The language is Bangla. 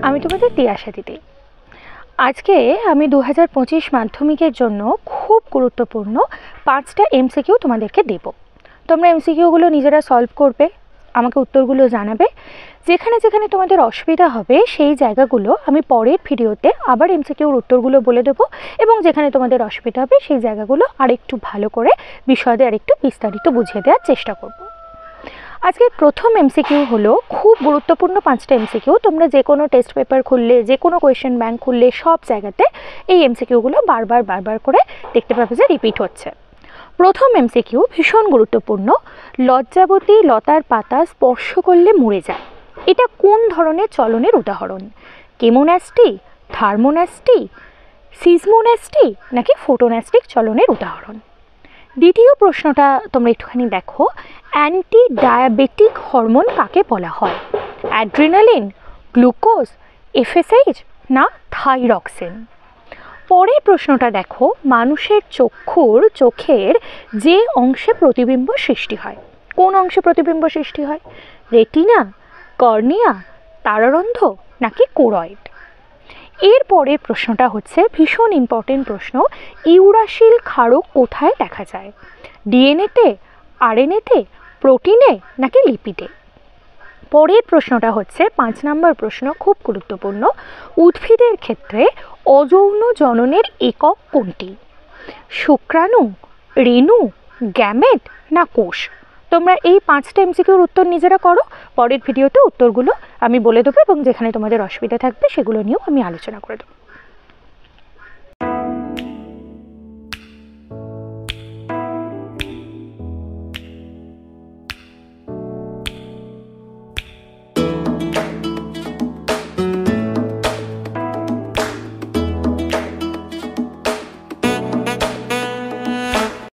আমি তোমাদের তিয়াশা দিদি। আজকে আমি 2025 মাধ্যমিকের জন্য খুব গুরুত্বপূর্ণ 5টা এমসিকিউ তোমাদেরকে দেব। তোমরা এমসিকিউগুলো নিজেরা সলভ করবে, আমাকে উত্তরগুলো জানাবে। যেখানে যেখানে তোমাদের অসুবিধা হবে সেই জায়গাগুলো আমি পরের ভিডিওতে আবার এমসিকিউর উত্তরগুলো বলে দেবো, এবং যেখানে তোমাদের অসুবিধা হবে সেই জায়গাগুলো আরেকটু ভালো করে বিশদে আরেকটু বিস্তারিত বুঝিয়ে দেওয়ার চেষ্টা করব। আজকের প্রথম এমসিকিউ হলো খুব গুরুত্বপূর্ণ 5টা এমসিকিউ। তোমরা যে কোনো টেস্ট পেপার খুললে, যে কোনো কোয়েশ্চেন ব্যাংক খুললে সব জায়গাতে এই এমসিকিউগুলো বারবার করে দেখতে পাবে যে রিপিট হচ্ছে। প্রথম এমসিকিউ ভীষণ গুরুত্বপূর্ণ। লজ্জাবতী লতার পাতা স্পর্শ করলে মরে যায়, এটা কোন ধরনের চলনের উদাহরণ? কেমোন্যাস্টি, থার্মোন্যাস্টি, সিজমোন্যাস্টি নাকি ফোটোন্যাস্টিক চলনের উদাহরণ? দ্বিতীয় প্রশ্নটা তোমরা একটুখানি দেখো, অ্যান্টি ডায়াবেটিক হরমোন কাকে বলা হয়? অ্যাড্রিনালিন, গ্লুকোজ, এফএসএইচ না থাইরক্সিন? পরের প্রশ্নটা দেখো, মানুষের চোখের যে অংশে প্রতিবিম্ব সৃষ্টি হয়, কোন অংশে প্রতিবিম্ব সৃষ্টি হয়? রেটিনা, কর্নিয়া, তারারন্ধ্র নাকি কোরয়েড? এর পরের প্রশ্নটা হচ্ছে ভীষণ ইম্পর্টেন্ট প্রশ্ন, ইউরাসিল ক্ষারক কোথায় দেখা যায়? ডিএনএতে, আরএনএতে, প্রোটিনে নাকি লিপিডে? পরের প্রশ্নটা হচ্ছে 5 নম্বর প্রশ্ন, খুব গুরুত্বপূর্ণ। উদ্ভিদের ক্ষেত্রে অযৌন জননের একক কোনটি? শুক্রাণু, রেণু, গ্যামেট না কোষ? তোমরা এই 5টা এমসিকিউর উত্তর নিজেরা করো, পরের ভিডিওতে উত্তরগুলো আমি বলে দেবো এবং যেখানে তোমাদের অসুবিধা থাকবে সেগুলো নিয়েও আমি আলোচনা করে দেবো।